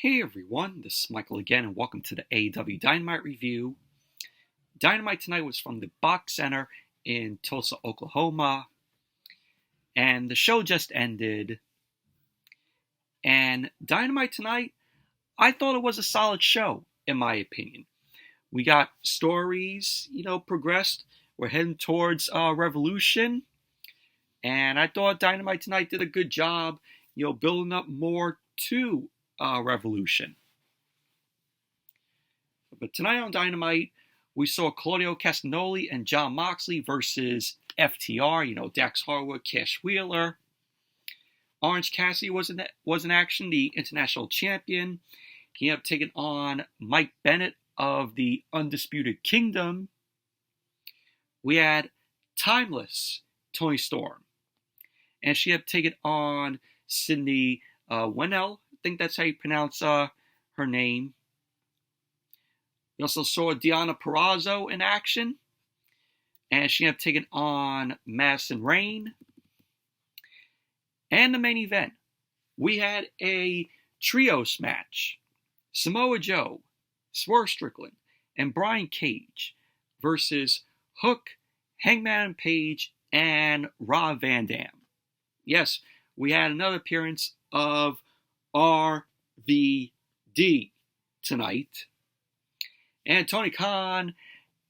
Hey everyone, this is Michael again, and welcome to the AEW Dynamite review. Dynamite tonight was from the BOK Center in Tulsa, Oklahoma, and the show just ended. And Dynamite tonight, I thought it was a solid show, in my opinion. We got stories, progressed. We're heading towards Revolution, and I thought Dynamite tonight did a good job, building up more to Revolution. But tonight on Dynamite, we saw Claudio Castagnoli and Jon Moxley versus FTR, Dax Harwood, Cash Wheeler. Orange Cassidy was in action, the international champion. He ended up taking on Mike Bennett of the Undisputed Kingdom. We had Timeless Toni Storm, and she had taken on Syndi Winnell. I think that's how you pronounce her name. We also saw Deonna Purrazzo in action, and she ended up taking on Madison Rayne. And the main event, we had a trios match. Samoa Joe, Swerve Strickland, and Brian Cage versus Hook, Hangman Adam Page, and Rob Van Dam. Yes, we had another appearance of RVD tonight. And Tony Khan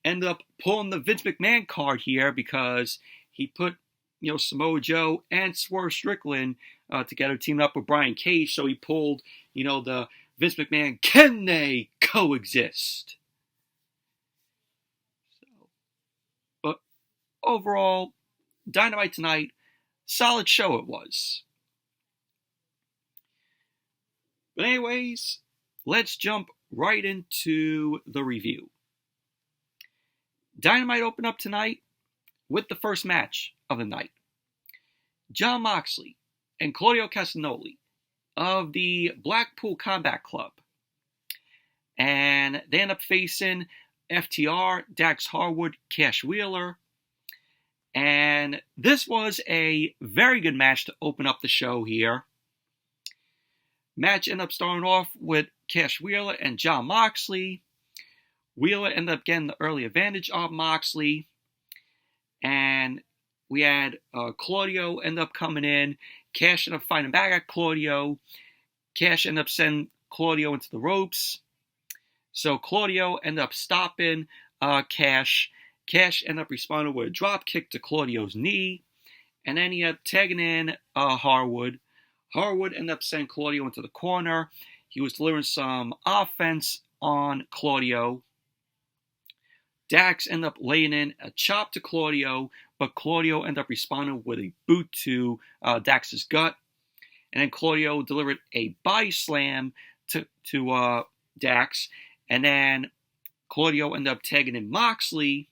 ended up pulling the Vince McMahon card here because he put, Samoa Joe and Swerve Strickland together, teamed up with Brian Cage. So he pulled, the Vince McMahon, can they coexist? But overall, Dynamite tonight, solid show it was. But anyways, let's jump right into the review. Dynamite opened up tonight with the first match of the night. Jon Moxley and Claudio Castagnoli of the Blackpool Combat Club. And they end up facing FTR, Dax Harwood, Cash Wheeler. And this was a very good match to open up the show here. Match ended up starting off with Cash Wheeler and Jon Moxley. Wheeler ended up getting the early advantage of Moxley. And we had Claudio end up coming in. Cash ended up fighting back at Claudio. Cash ended up sending Claudio into the ropes. So Claudio ended up stopping Cash. Cash ended up responding with a drop kick to Claudio's knee. And then he ended up tagging in Harwood. Harwood ended up sending Claudio into the corner. He was delivering some offense on Claudio. Dax ended up laying in a chop to Claudio, but Claudio ended up responding with a boot to Dax's gut. And then Claudio delivered a body slam to Dax. And then Claudio ended up tagging in Moxley.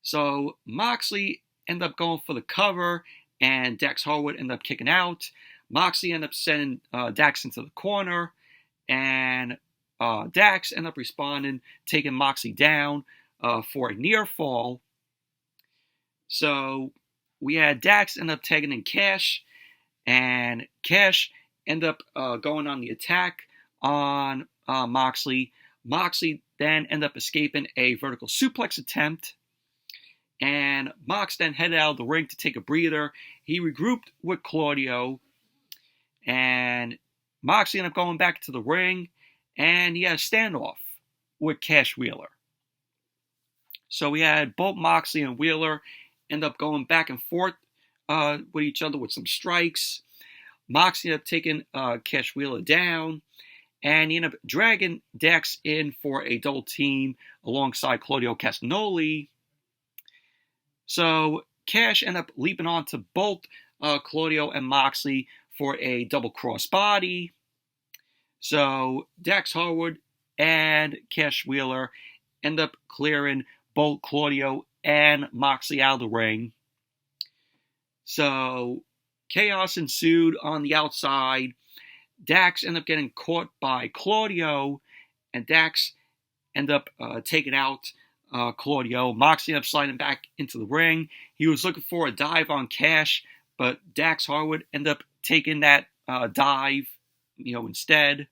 So Moxley ended up going for the cover, and Dax Harwood ended up kicking out. Moxley ended up sending Dax into the corner, and Dax ended up responding, taking Moxley down for a near fall. So we had Dax end up tagging in Cash, and Cash ended up going on the attack on Moxley. Moxley then ended up escaping a vertical suplex attempt, and Mox then headed out of the ring to take a breather. He regrouped with Claudio, and Moxley ended up going back to the ring, and he had a standoff with Cash Wheeler. So we had both Moxley and Wheeler end up going back and forth with each other with some strikes. Moxley ended up taking Cash Wheeler down, and he ended up dragging Dax in for a double team alongside Claudio Castagnoli. So Cash ended up leaping onto both Claudio and Moxley for a double crossbody. So Dax Harwood and Cash Wheeler end up clearing both Claudio and Moxley out of the ring. So chaos ensued on the outside. Dax ended up getting caught by Claudio, and Dax ended up taking out Claudio. Moxley ended up sliding back into the ring. He was looking for a dive on Cash, but Dax Harwood ended up taking that dive, instead.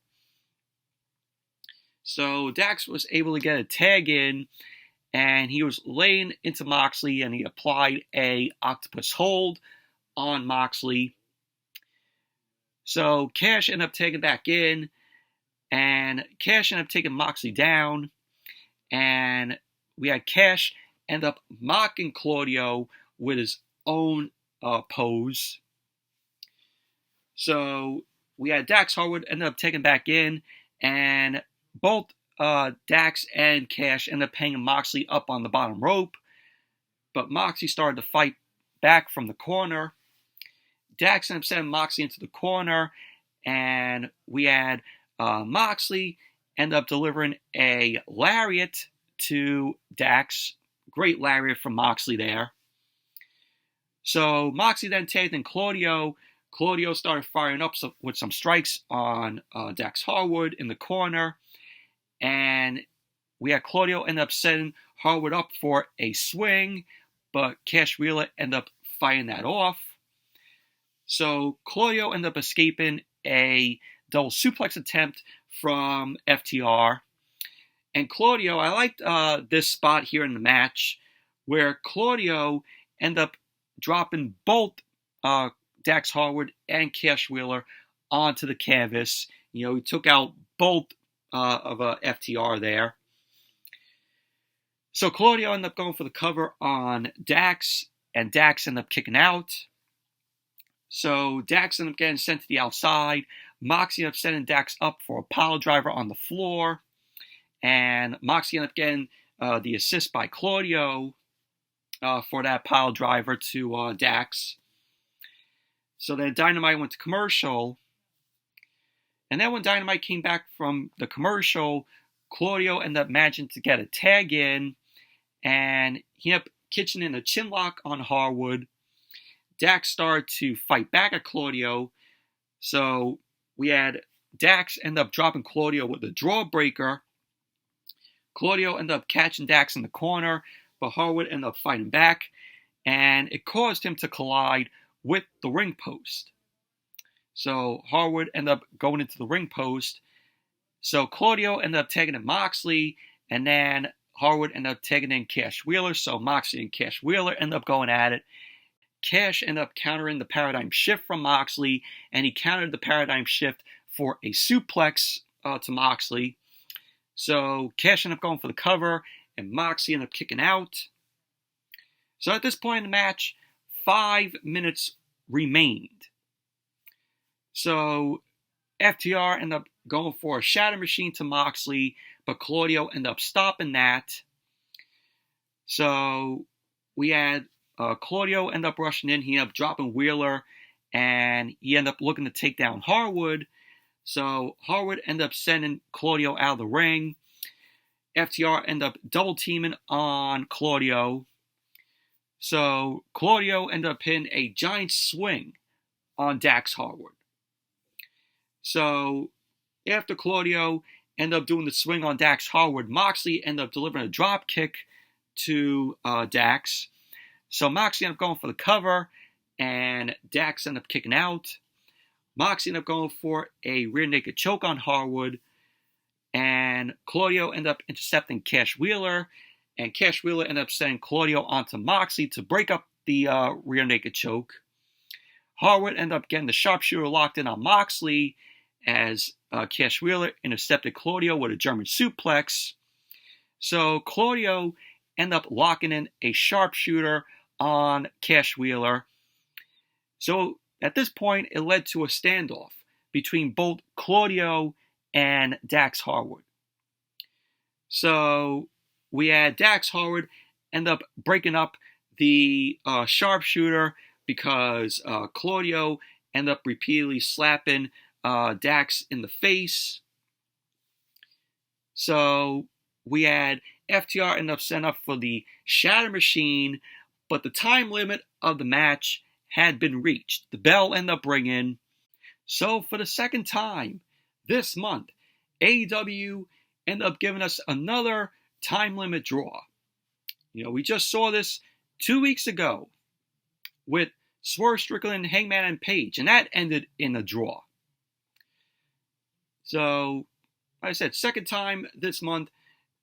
So Dax was able to get a tag in, and he was laying into Moxley, and he applied a octopus hold on Moxley. So Cash ended up taking back in, and Cash ended up taking Moxley down, and we had Cash end up mocking Claudio with his own pose. So we had Dax Harwood ended up taking back in, and both Dax and Cash ended up hanging Moxley up on the bottom rope, but Moxley started to fight back from the corner. Dax ended up sending Moxley into the corner, and we had Moxley end up delivering a lariat to Dax. Great lariat from Moxley there. So Moxley then tagged in Claudio. Claudio started firing up with some strikes on Dax Harwood in the corner. And we had Claudio end up setting Harwood up for a swing, but Cash Wheeler ended up fighting that off. So Claudio ended up escaping a double suplex attempt from FTR. And Claudio, I liked this spot here in the match where Claudio ended up dropping both Dax Harwood and Cash Wheeler onto the canvas. You know, he took out both of FTR there. So Claudio ended up going for the cover on Dax, and Dax ended up kicking out. So Dax ended up getting sent to the outside. Moxley ended up sending Dax up for a pile driver on the floor. And Moxley ended up getting the assist by Claudio for that pile driver to Dax. So then Dynamite went to commercial. And then when Dynamite came back from the commercial, Claudio ended up managing to get a tag in. And he ended up kitchen in a chin lock on Harwood. Dax started to fight back at Claudio. So we had Dax end up dropping Claudio with a drawbreaker. Claudio ended up catching Dax in the corner, but Harwood ended up fighting back, and it caused him to collide with the ring post. So Harwood ended up going into the ring post. So Claudio ended up tagging in Moxley, and then Harwood ended up tagging in Cash Wheeler. So Moxley and Cash Wheeler ended up going at it. Cash ended up countering the paradigm shift from Moxley, and he countered the paradigm shift for a suplex to Moxley. So Cash ended up going for the cover, and Moxley ended up kicking out. So at this point in the match, 5 minutes remained. So FTR ended up going for a Shatter Machine to Moxley, but Claudio ended up stopping that. So we had Claudio end up rushing in. He ended up dropping Wheeler, and he ended up looking to take down Harwood. So Harwood ended up sending Claudio out of the ring. FTR ended up double teaming on Claudio. So Claudio ended up hitting a giant swing on Dax Harwood. So after Claudio ended up doing the swing on Dax Harwood, Moxley ended up delivering a drop kick to Dax. So Moxley ended up going for the cover, and Dax ended up kicking out. Moxley ended up going for a rear naked choke on Harwood, and Claudio ended up intercepting Cash Wheeler, and Cash Wheeler ended up sending Claudio onto Moxley to break up the rear naked choke. Harwood ended up getting the sharpshooter locked in on Moxley as Cash Wheeler intercepted Claudio with a German suplex. So Claudio ended up locking in a sharpshooter on Cash Wheeler. So at this point, it led to a standoff between both Claudio and Dax Harwood. So we had Dax Harwood end up breaking up the sharpshooter because Claudio ended up repeatedly slapping Dax in the face. So we had FTR end up setting up for the Shatter Machine, but the time limit of the match had been reached. The bell ended up ringing. So for the second time this month, AEW ended up giving us another time limit draw. You know, we just saw this 2 weeks ago with Swerve, Strickland, Hangman Adam Page, and that ended in a draw. So like I said, second time this month,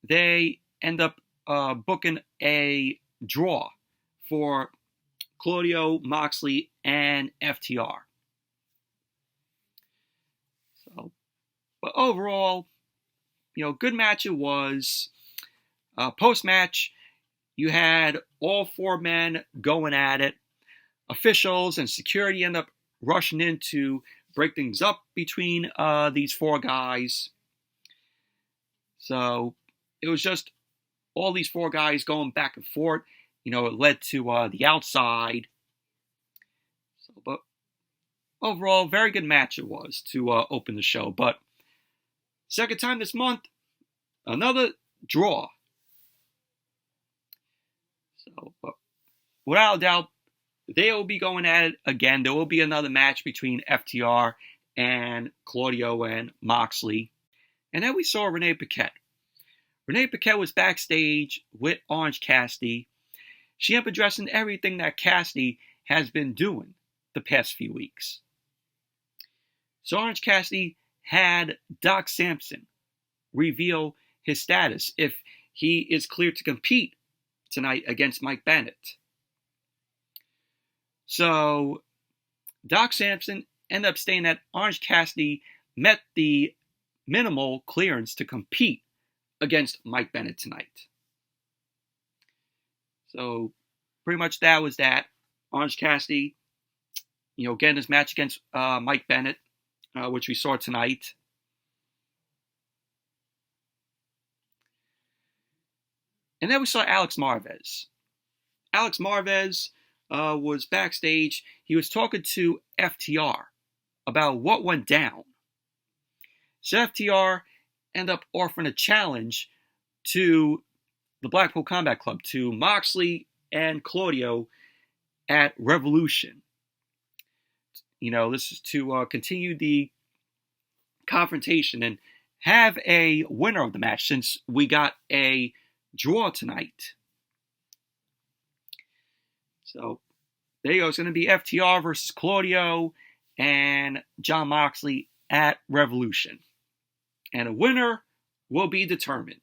they end up booking a draw for Claudio, Moxley, and FTR. So, but overall, good match it was. Post-match, you had all four men going at it. Officials and security end up rushing in to break things up between these four guys. So it was just all these four guys going back and forth. It led to the outside. So, but overall, very good match it was to open the show. But second time this month, another draw. So, but without a doubt, they will be going at it again. There will be another match between FTR and Claudio and Moxley. And then we saw Renee Paquette. Renee Paquette was backstage with Orange Cassidy. She ended up addressing everything that Cassidy has been doing the past few weeks. So Orange Cassidy had Doc Sampson reveal his status if he is cleared to compete tonight against Mike Bennett. So Doc Sampson ended up stating that Orange Cassidy met the minimal clearance to compete against Mike Bennett tonight. So pretty much that was that. Orange Cassidy, getting his match against Mike Bennett, which we saw tonight. And then we saw Alex Marvez. Alex Marvez was backstage. He was talking to FTR about what went down. So FTR ended up offering a challenge to the Blackpool Combat Club, to Moxley and Claudio at Revolution. This is to continue the confrontation and have a winner of the match, since we got a draw tonight. So there you go. It's going to be FTR versus Claudio and Jon Moxley at Revolution. And a winner will be determined.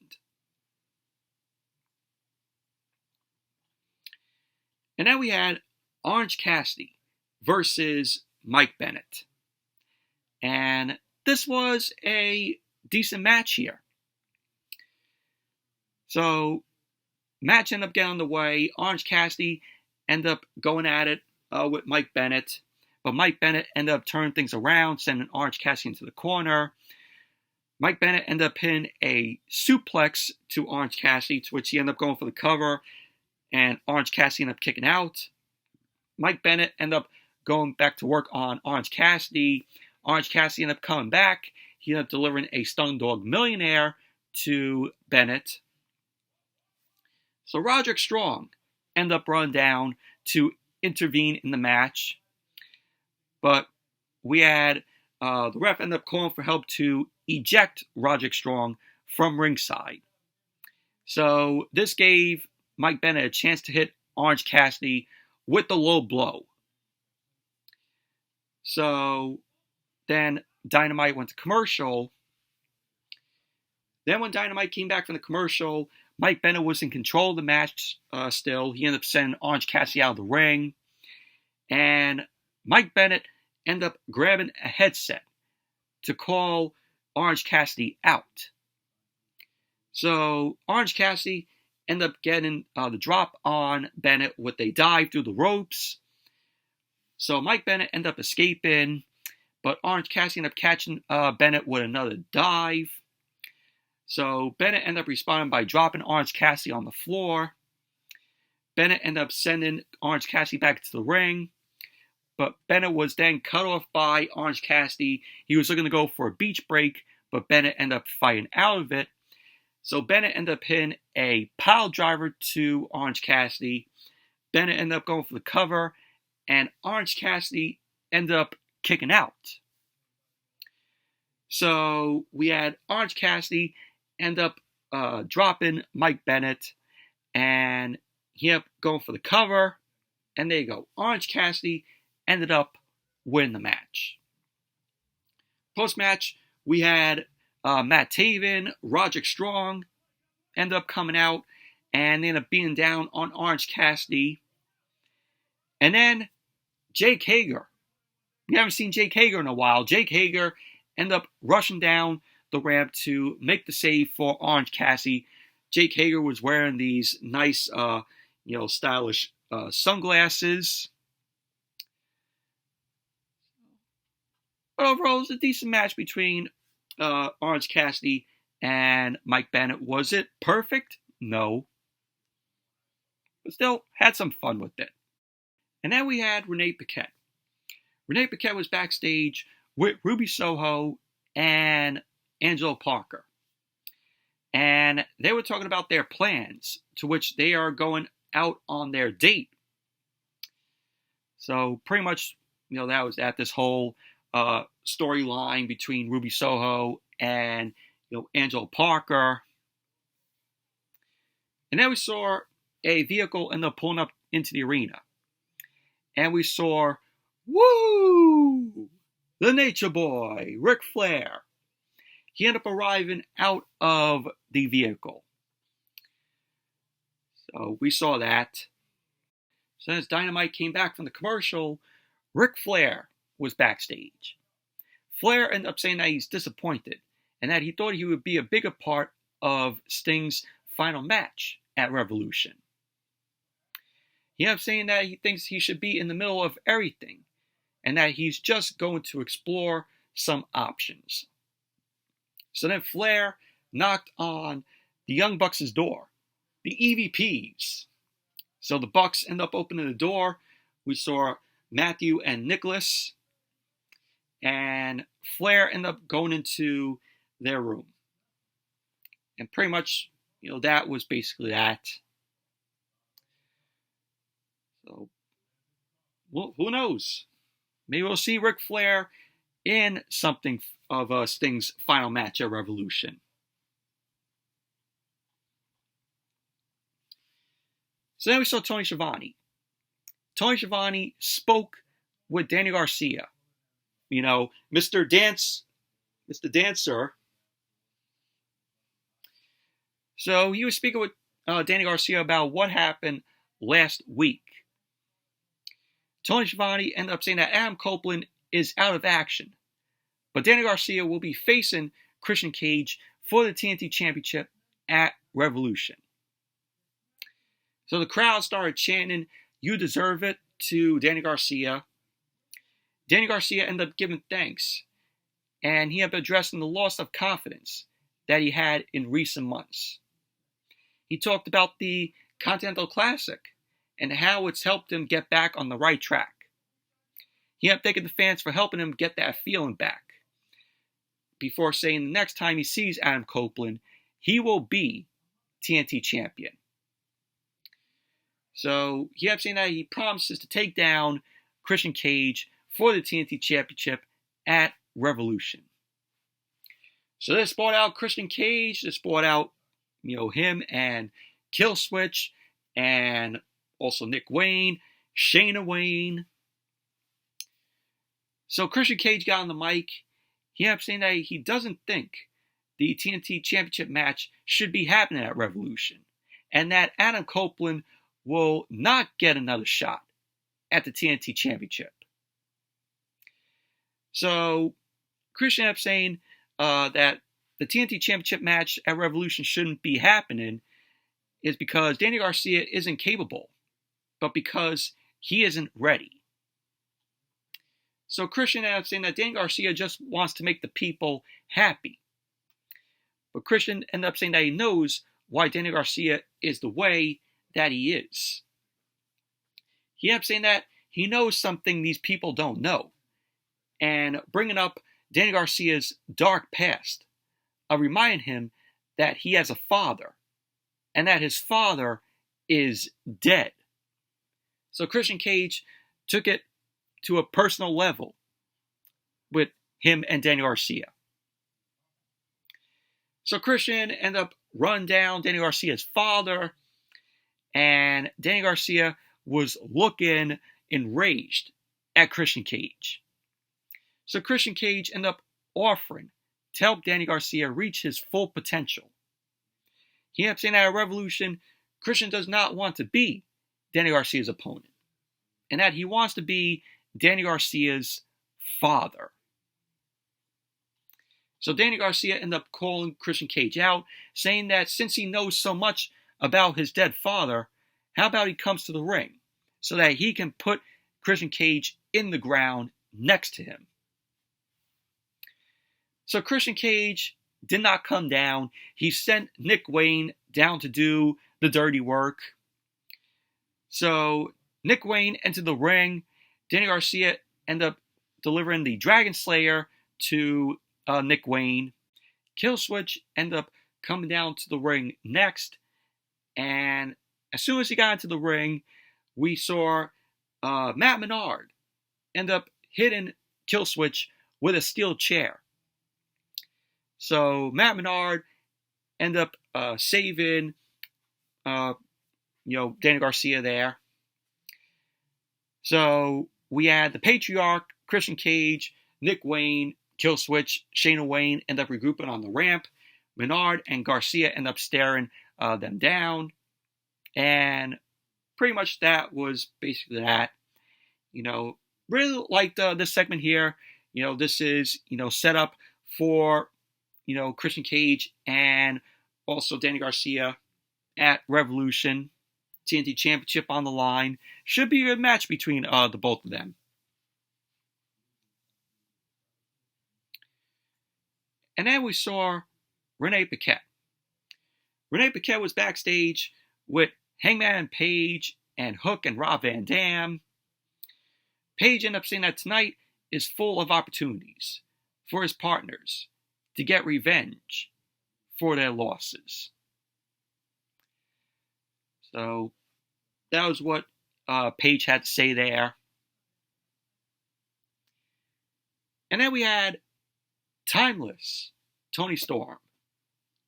And then we had Orange Cassidy versus Mike Bennett. And this was a decent match here. So, match ended up getting underway. Orange Cassidy ended up going at it with Mike Bennett. But Mike Bennett ended up turning things around, sending Orange Cassidy into the corner. Mike Bennett ended up hitting a suplex to Orange Cassidy, to which he ended up going for the cover. And Orange Cassidy ended up kicking out. Mike Bennett ended up going back to work on Orange Cassidy. Orange Cassidy ended up coming back. He ended up delivering a Stun Dog Millionaire to Bennett. So Roderick Strong ended up running down to intervene in the match. But we had the ref ended up calling for help to eject Roderick Strong from ringside. So this gave Mike Bennett a chance to hit Orange Cassidy with the low blow. So then Dynamite went to commercial. Then when Dynamite came back from the commercial, Mike Bennett was in control of the match still. He ended up sending Orange Cassidy out of the ring. And Mike Bennett ended up grabbing a headset to call Orange Cassidy out. So Orange Cassidy ended up getting the drop on Bennett with a dive through the ropes. So Mike Bennett ended up escaping, but Orange Cassidy ended up catching Bennett with another dive. So Bennett ended up responding by dropping Orange Cassidy on the floor. Bennett ended up sending Orange Cassidy back to the ring. But Bennett was then cut off by Orange Cassidy. He was looking to go for a beach break, but Bennett ended up fighting out of it. So Bennett ended up hitting a pile driver to Orange Cassidy. Bennett ended up going for the cover, and Orange Cassidy ended up kicking out. So we had Orange Cassidy end up dropping Mike Bennett, and he ended up going for the cover. And there you go. Orange Cassidy ended up winning the match. Post-match, we had Matt Taven, Roderick Strong ended up coming out, and they ended up beating down on Orange Cassidy. And then Jake Hager. We haven't seen Jake Hager in a while. Jake Hager ended up rushing down the ramp to make the save for Orange Cassidy. Jake Hager was wearing these nice, stylish sunglasses. But overall, it was a decent match between Orange Cassidy and Mike Bennett. Was it perfect? No. But still, had some fun with it. And then we had Renee Paquette. Renee Paquette was backstage with Ruby Soho and Angelo Parker. And they were talking about their plans, to which they are going out on their date. So pretty much, that was at this whole storyline between Ruby Soho and Angelo Parker. And then we saw a vehicle end up pulling up into the arena. And we saw, the Nature Boy, Ric Flair. He ended up arriving out of the vehicle. So we saw that. So as Dynamite came back from the commercial, Ric Flair was backstage. Flair ended up saying that he's disappointed and that he thought he would be a bigger part of Sting's final match at Revolution. He ended up saying that he thinks he should be in the middle of everything and that he's just going to explore some options. So then Flair knocked on the Young Bucks' door, the EVPs. So the Bucks end up opening the door. We saw Matthew and Nicholas, and Flair ended up going into their room. And pretty much, that was basically that. So, well, who knows? Maybe we'll see Ric Flair in something of Sting's final match at Revolution. So then we saw Tony Schiavone. Tony Schiavone spoke with Danny Garcia. Mr. Dancer. So he was speaking with Danny Garcia about what happened last week. Tony Schiavone ended up saying that Adam Copeland is out of action, but Danny Garcia will be facing Christian Cage for the TNT Championship at Revolution. So the crowd started chanting, "You deserve it," to Danny Garcia. Danny Garcia ended up giving thanks, and he ended up addressing the loss of confidence that he had in recent months. He talked about the Continental Classic and how it's helped him get back on the right track. He ended up thanking the fans for helping him get that feeling back, before saying the next time he sees Adam Copeland, he will be TNT champion. So he ended up saying that he promises to take down Christian Cage for the TNT Championship at Revolution. So this brought out Christian Cage. This brought out, him and Killswitch, and also Nick Wayne, Shayna Wayne. So Christian Cage got on the mic. He ended up saying that he doesn't think the TNT Championship match should be happening at Revolution, and that Adam Copeland will not get another shot at the TNT Championship. So Christian ended up saying that the TNT Championship match at Revolution shouldn't be happening is because Danny Garcia isn't capable, but because he isn't ready. So Christian ended up saying that Danny Garcia just wants to make the people happy. But Christian ended up saying that he knows why Danny Garcia is the way that he is. He ended up saying that he knows something these people don't know, and bringing up Danny Garcia's dark past, reminding him that he has a father, and that his father is dead. So Christian Cage took it to a personal level with him and Danny Garcia. So Christian ended up running down Danny Garcia's father, and Danny Garcia was looking enraged at Christian Cage. So Christian Cage ended up offering to help Danny Garcia reach his full potential. He ended up saying that at Revolution, Christian does not want to be Danny Garcia's opponent, and that he wants to be Danny Garcia's father. So Danny Garcia ended up calling Christian Cage out, saying that since he knows so much about his dead father, how about he comes to the ring so that he can put Christian Cage in the ground next to him. So Christian Cage did not come down. He sent Nick Wayne down to do the dirty work. So Nick Wayne entered the ring. Danny Garcia ended up delivering the Dragon Slayer to Nick Wayne. Killswitch ended up coming down to the ring next. And as soon as he got into the ring, we saw Matt Menard end up hitting Killswitch with a steel chair. So Matt Menard ended up saving, Danny Garcia there. So we had the Patriarch, Christian Cage, Nick Wayne, Killswitch, Shayna Wayne end up regrouping on the ramp. Menard and Garcia end up staring them down. And pretty much that was basically that. Really liked this segment here. This is, set up for, Christian Cage and also Danny Garcia at Revolution. TNT Championship on the line. Should be a good match between the both of them. And then we saw Renee Paquette. Renee Paquette was backstage with Hangman Adam Page and Hook and Rob Van Dam. Page ended up saying that tonight is full of opportunities for his partners to get revenge for their losses. So that was what Page had to say there. And then we had Timeless Toni Storm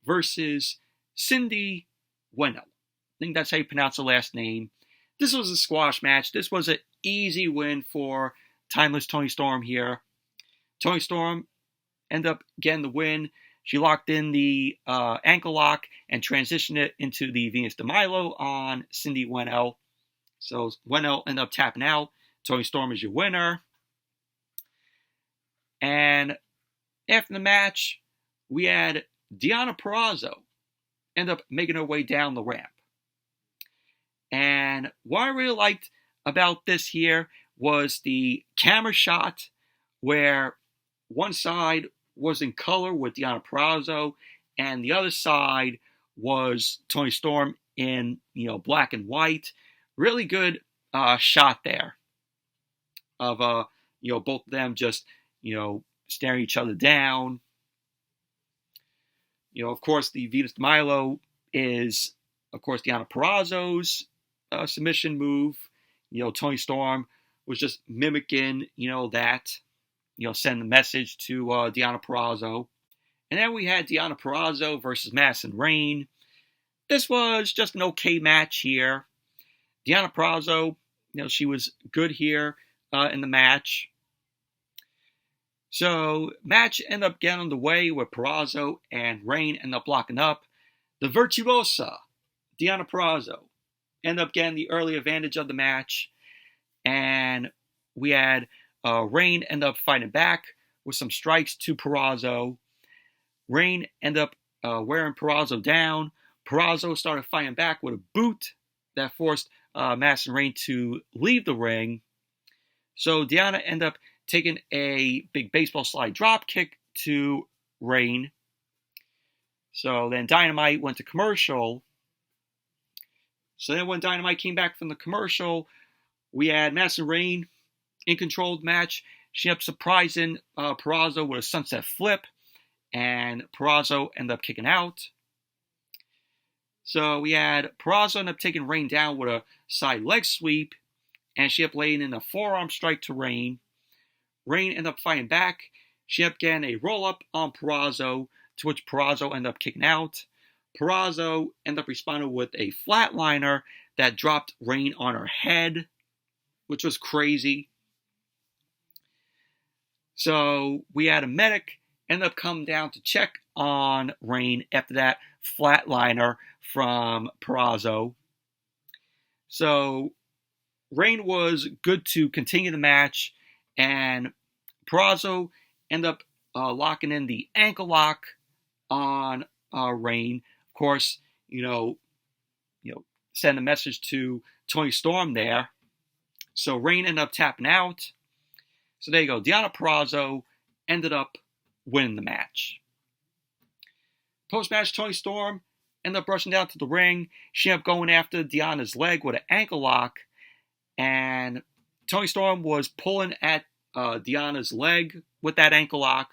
versus Syndi Winnell. I think that's how you pronounce the last name. This was a squash match. This was an easy win for Timeless Toni Storm here. Toni Storm ended up getting the win. She locked in the ankle lock and transitioned it into the Venus de Milo on Syndi Winnell. So Winnell ended up tapping out. Toni Storm is your winner. And after the match, we had Deonna Purrazzo end up making her way down the ramp. And what I really liked about this here was the camera shot where one side was in color with Deonna Purrazzo and the other side was Toni Storm in, black and white. Really good shot there of, both of them just, staring each other down. Of course, the Venus de Milo is, of course, Deonna Purrazzo's submission move. Toni Storm was just mimicking, that, send the message to Deonna Purrazzo. And then we had Deonna Purrazzo versus Madison Rayne. This was just an okay match here. Deonna Purrazzo, she was good here in the match. So, match ended up getting underway with Purrazzo and Rayne ended up locking up. The Virtuosa, Deonna Purrazzo, ended up getting the early advantage of the match. And we had Rayne end up fighting back with some strikes to Purrazzo. Rayne ended up wearing Purrazzo down. Purrazzo started fighting back with a boot that forced Madison Rayne to leave the ring. So Deonna ended up taking a big baseball slide drop kick to Rayne. So then Dynamite went to commercial. So then when Dynamite came back from the commercial, we had Madison Rayne in control of the match. She ended up surprising Purrazzo with a sunset flip, and Purrazzo ended up kicking out. So we had Purrazzo end up taking Rayne down with a side leg sweep, and she ended up laying in a forearm strike to Rayne. Rayne ended up fighting back. She ended up getting a roll-up on Purrazzo, to which Purrazzo ended up kicking out. Purrazzo ended up responding with a flatliner that dropped Rayne on her head, which was crazy. So we had a medic ended up coming down to check on Rayne after that flatliner from Purrazzo. So Rayne was good to continue the match, and Purrazzo ended up locking in the ankle lock on Rayne. Of course, send a message to Toni Storm there. So Rayne ended up tapping out. So there you go. Deonna Purrazzo ended up winning the match. Post-match, Toni Storm ended up rushing down to the ring. She ended up going after Deonna's leg with an ankle lock. And Toni Storm was pulling at Deonna's leg with that ankle lock.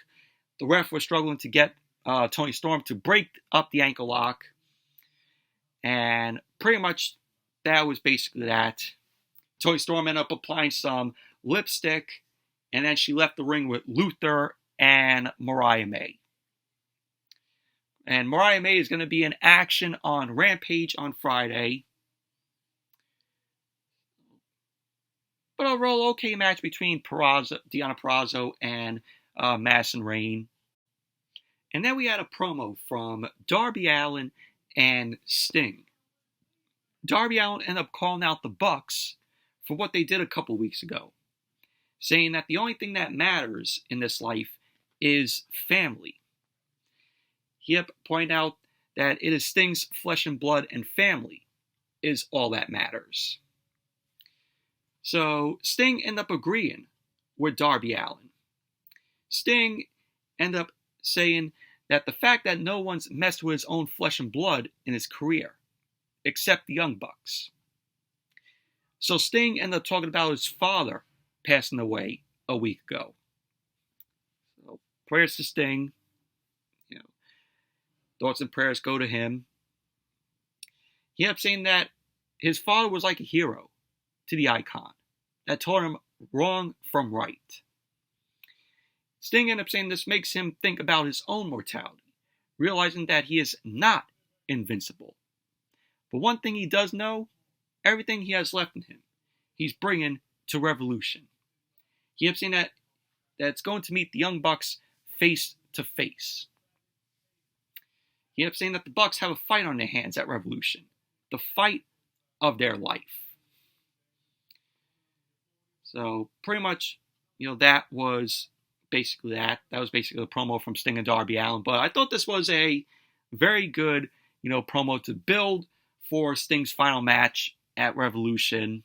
The ref was struggling to get Toni Storm to break up the ankle lock. And pretty much that was basically that. Toni Storm ended up applying some lipstick, and then she left the ring with Luther and Mariah May. And Mariah May is going to be in action on Rampage on Friday. But overall, okay match between Deonna Purrazzo and Madison Rayne. And then we had a promo from Darby Allin and Sting. Darby Allin ended up calling out the Bucks for what they did a couple weeks ago, saying that the only thing that matters in this life is family. He pointed out that it is Sting's flesh and blood and family is all that matters. So Sting ended up agreeing with Darby Allin. Sting ended up saying that the fact that no one's messed with his own flesh and blood in his career, except the Young Bucks. So Sting ended up talking about his father passing away a week ago. So prayers to Sting. Thoughts and prayers go to him. He ended up saying that his father was like a hero to the Icon that taught him wrong from right. Sting ended up saying this makes him think about his own mortality, realizing that he is not invincible. But one thing he does know, everything he has left in him, he's bringing to Revolution. He ended up saying that it's going to meet the Young Bucks face to face. He ended up saying that the Bucks have a fight on their hands at Revolution. The fight of their life. So pretty much, that was basically that. That was basically the promo from Sting and Darby Allin. But I thought this was a very good, promo to build for Sting's final match at Revolution.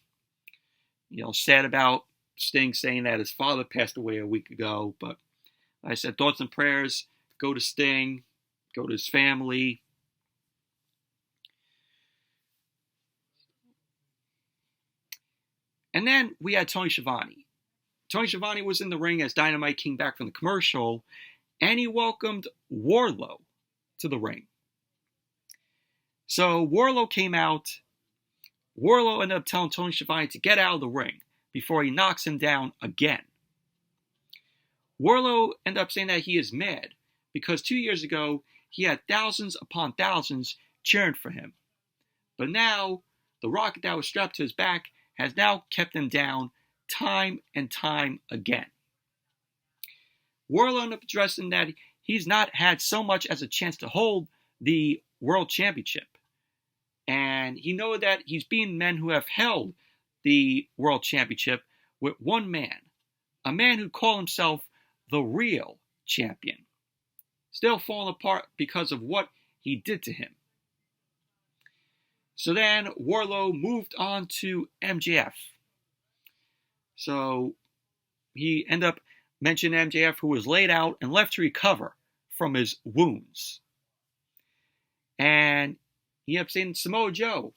Sad about Sting saying that his father passed away a week ago. But like I said, thoughts and prayers go to Sting. Go to his family. And then we had Tony Schiavone. Tony Schiavone was in the ring as Dynamite came back from the commercial, and he welcomed Wardlow to the ring. So Wardlow came out. Wardlow ended up telling Tony Schiavone to get out of the ring before he knocks him down again. Wardlow ended up saying that he is mad because 2 years ago, he had thousands upon thousands cheering for him. But now, the rocket that was strapped to his back has now kept him down time and time again. Wardlow ended up addressing that he's not had so much as a chance to hold the World Championship. And he knows that he's beaten men who have held the World Championship with one man. A man who called himself the real champion. Still falling apart because of what he did to him. So then Wardlow moved on to MJF. So he ended up mentioning MJF, who was laid out and left to recover from his wounds. And he ended up saying Samoa Joe,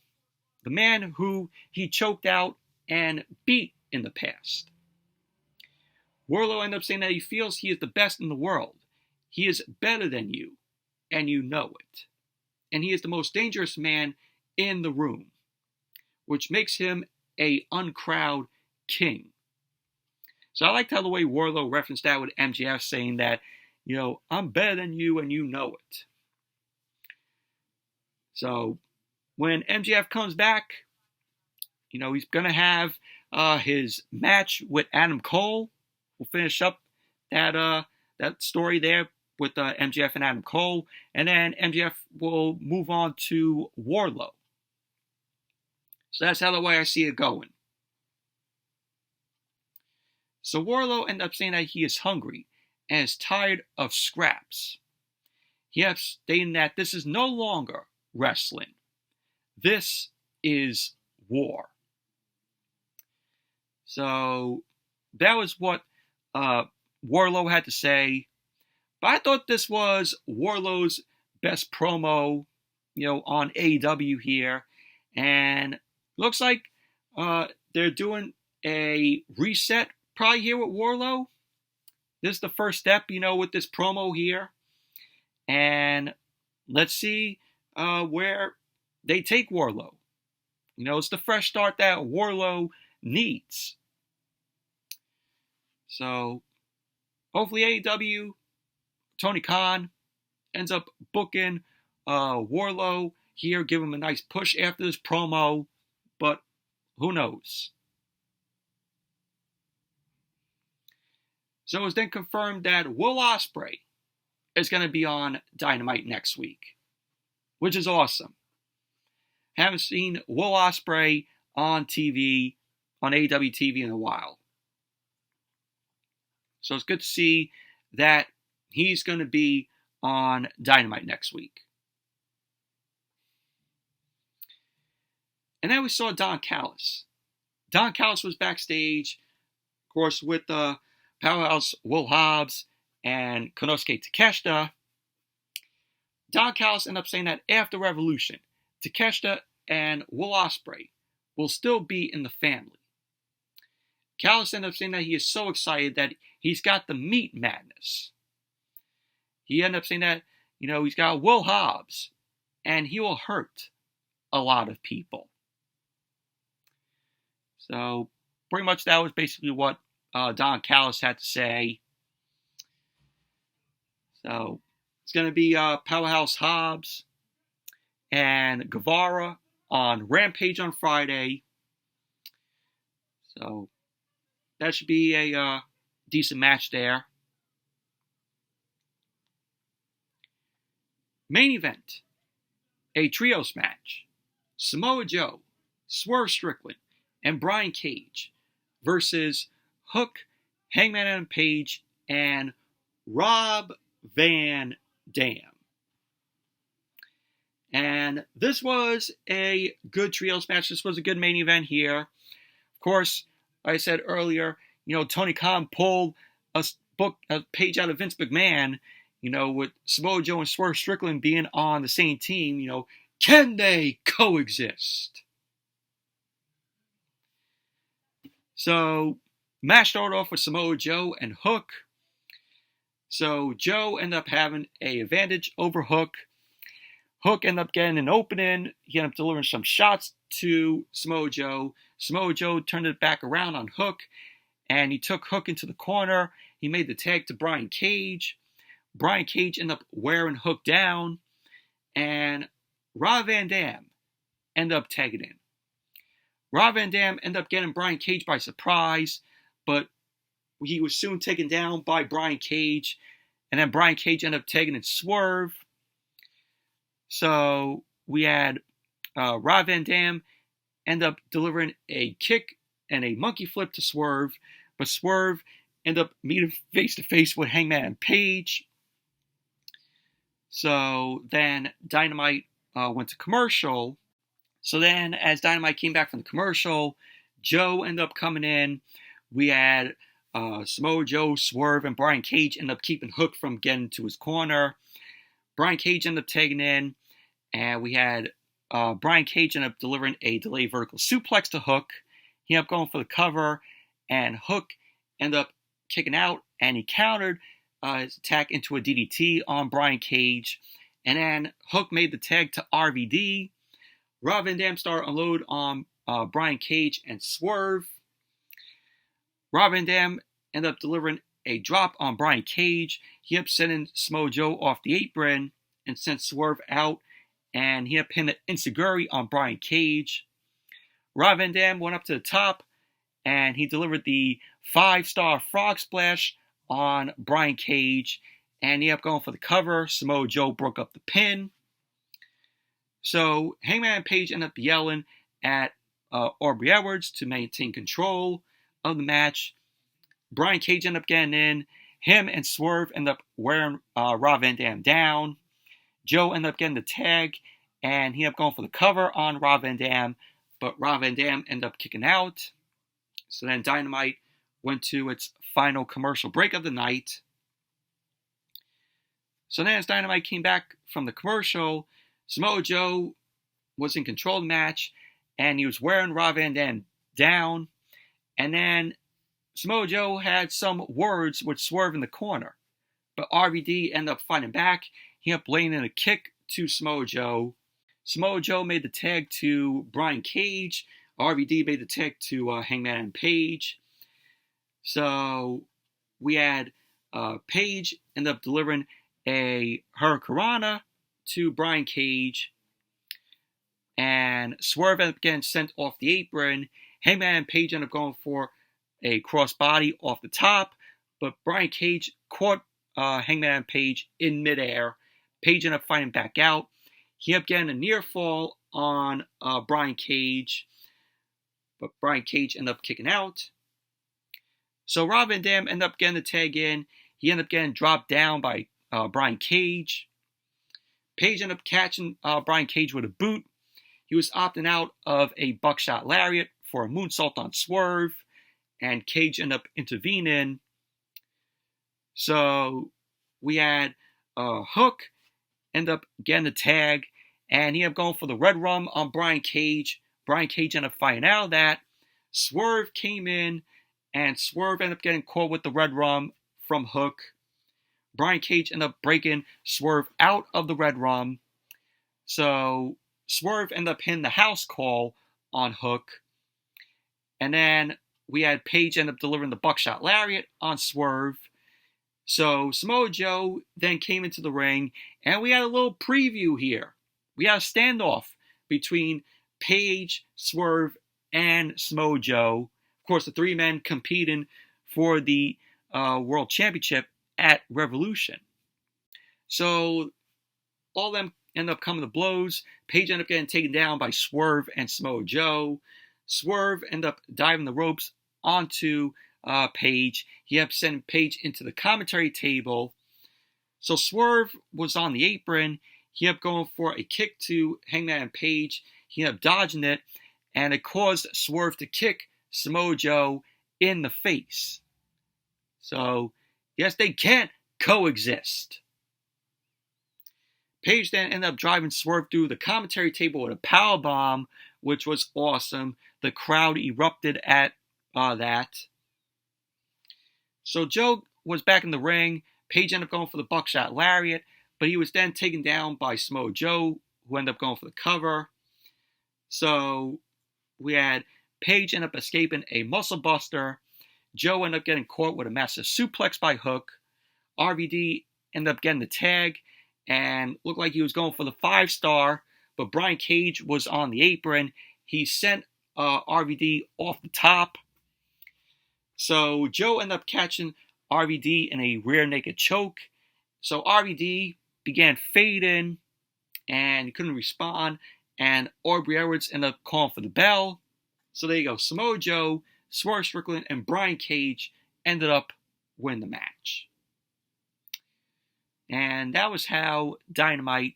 the man who he choked out and beat in the past. Wardlow ended up saying that he feels he is the best in the world. He is better than you, and you know it. And he is the most dangerous man in the room, which makes him a uncrowd king. So I liked how the way Wardlow referenced that with MJF saying that, I'm better than you and you know it. So when MJF comes back, he's going to have his match with Adam Cole. We'll finish up that story there with MJF and Adam Cole, and then MJF will move on to Wardlow. So that's how the way I see it going. So Wardlow ended up saying that he is hungry and is tired of scraps. He is stating that this is no longer wrestling. This is war. So that was what Wardlow had to say. But I thought this was Wardlow's best promo, on AEW here. And looks like they're doing a reset probably here with Wardlow. This is the first step, with this promo here. And let's see where they take Wardlow. It's the fresh start that Wardlow needs. So hopefully AEW, Tony Khan ends up booking Wardlow here, give him a nice push after this promo, but who knows? So it was then confirmed that Will Ospreay is going to be on Dynamite next week, which is awesome. Haven't seen Will Ospreay on TV, on AEW TV in a while. So it's good to see that he's going to be on Dynamite next week. And then we saw Don Callis. Don Callis was backstage, of course, with Powerhouse Will Hobbs and Konosuke Takeshita. Don Callis ended up saying that after Revolution, Takeshita and Will Ospreay will still be in the family. Callis ended up saying that he is so excited that he's got the meat madness. He ended up saying that, he's got Will Hobbs, and he will hurt a lot of people. So, pretty much that was basically what Don Callis had to say. So, it's going to be Powerhouse Hobbs and Guevara on Rampage on Friday. So, that should be a decent match there. Main event, a trios match. Samoa Joe, Swerve Strickland, and Brian Cage versus Hook, Hangman Adam Page, and Rob Van Dam. And this was a good trios match. This was a good main event here. Of course, like I said earlier, Tony Khan pulled a page out of Vince McMahon, with Samoa Joe and Swerve Strickland being on the same team, can they coexist? So, match started off with Samoa Joe and Hook. So, Joe ended up having an advantage over Hook. Hook ended up getting an opening. He ended up delivering some shots to Samoa Joe. Samoa Joe turned it back around on Hook, and he took Hook into the corner. He made the tag to Brian Cage. Brian Cage ended up wearing Hook down, and Rob Van Dam ended up tagging in. Rob Van Dam ended up getting Brian Cage by surprise, but he was soon taken down by Brian Cage, and then Brian Cage ended up tagging in Swerve. So we had Rob Van Dam end up delivering a kick and a monkey flip to Swerve, but Swerve ended up meeting face-to-face with Hangman Adam Page. So then Dynamite went to commercial. So then as Dynamite came back from the commercial, Joe ended up coming in. We had Samoa Joe, Swerve, and Brian Cage ended up keeping Hook from getting to his corner. Brian Cage ended up taking in, and we had Brian Cage ended up delivering a delayed vertical suplex to Hook. He ended up going for the cover, and Hook ended up kicking out, and he countered his attack into a DDT on Brian Cage. And then Hook made the tag to RVD. Rob Van Dam started unload on Brian Cage and Swerve. Rob Van Dam ended up delivering a drop on Brian Cage. He ended up sending Samoa Joe off the apron and sent Swerve out. And he ended up pinning an enziguri on Brian Cage. Rob Van Dam went up to the top, and he delivered the 5-star frog splash on Brian Cage. and he ended up going for the cover. Samoa Joe broke up the pin. So Hangman Adam Page ended up yelling at Aubrey Edwards to maintain control of the match. Brian Cage ended up getting in. Him and Swerve ended up wearing Rob Van Dam down. Joe ended up getting the tag, and he ended up going for the cover on Rob Van Dam, but Rob Van Dam ended up kicking out. So then Dynamite went to its final commercial break of the night. So then as Dynamite came back from the commercial, Samoa Joe was in control of the match, and he was wearing Rob Van Dam down. And then Samoa Joe had some words with Swerve in the corner, but RVD ended up fighting back. He ended up laying in a kick to Samoa Joe. Samoa Joe made the tag to Brian Cage. RVD made the tag to Hangman Adam Page. So we had Page end up delivering a Hurricanrana to Brian Cage. And Swerve ended up getting sent off the apron. Hangman and Page ended up going for a crossbody off the top. But Brian Cage caught Hangman and Page in midair. Page ended up fighting back out. He ended up getting a near fall on Brian Cage. But Brian Cage ended up kicking out. So Rob Van Dam ended up getting the tag in. He ended up getting dropped down by Brian Cage. Page ended up catching Brian Cage with a boot. He was opting out of a buckshot lariat for a moonsault on Swerve. And Cage ended up intervening. So we had Hook end up getting the tag. And he ended up going for the red rum on Brian Cage. Brian Cage ended up fighting out of that. Swerve came in. And Swerve ended up getting caught with the red rum from Hook. Brian Cage ended up breaking Swerve out of the red rum. So Swerve ended up hitting the house call on Hook. And then we had Page end up delivering the buckshot lariat on Swerve. So Samoa Joe then came into the ring. And we had a little preview here. We had a standoff between Page, Swerve, and Samoa Joe. Of course, the three men competing for the World Championship at Revolution. So all of them end up coming to blows. Page ended up getting taken down by Swerve and Samoa Joe. Swerve ended up diving the ropes onto Page. He ended up sending Page into the commentary table. So Swerve was on the apron. He ended up going for a kick to Hangman and Page. He ended up dodging it, and it caused Swerve to kick Samoa Joe in the face. So, yes, they can't coexist. Page then ended up driving Swerve through the commentary table with a powerbomb, which was awesome. The crowd erupted at that. So Joe was back in the ring. Page ended up going for the buckshot lariat, but he was then taken down by Samoa Joe, who ended up going for the cover. So we had Page ended up escaping a muscle buster. Joe ended up getting caught with a massive suplex by Hook. RVD ended up getting the tag and looked like he was going for the 5-star, but Brian Cage was on the apron. He sent RVD off the top. So Joe ended up catching RVD in a rear naked choke. So RVD began fading and he couldn't respond. And Aubrey Edwards ended up calling for the bell. So there you go. Samoa Joe, Swerve Strickland, and Brian Cage ended up winning the match. And that was how Dynamite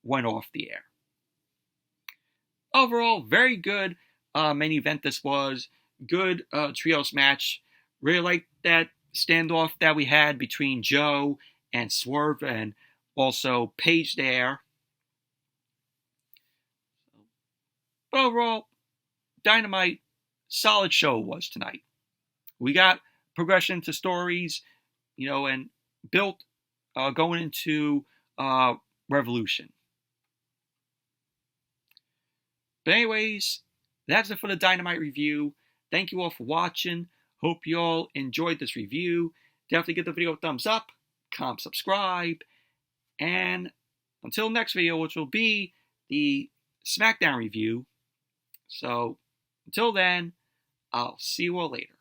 went off the air. Overall, very good main event this was. Good trios match. Really liked that standoff that we had between Joe and Swerve and also Page there. But overall, Dynamite, solid show was tonight. We got progression to stories, and built going into Revolution. But anyways, that's it for the Dynamite review. Thank you all for watching. Hope you all enjoyed this review. Definitely give the video a thumbs up, comment, subscribe, and until next video, which will be the SmackDown review. So, until then, I'll see you all later.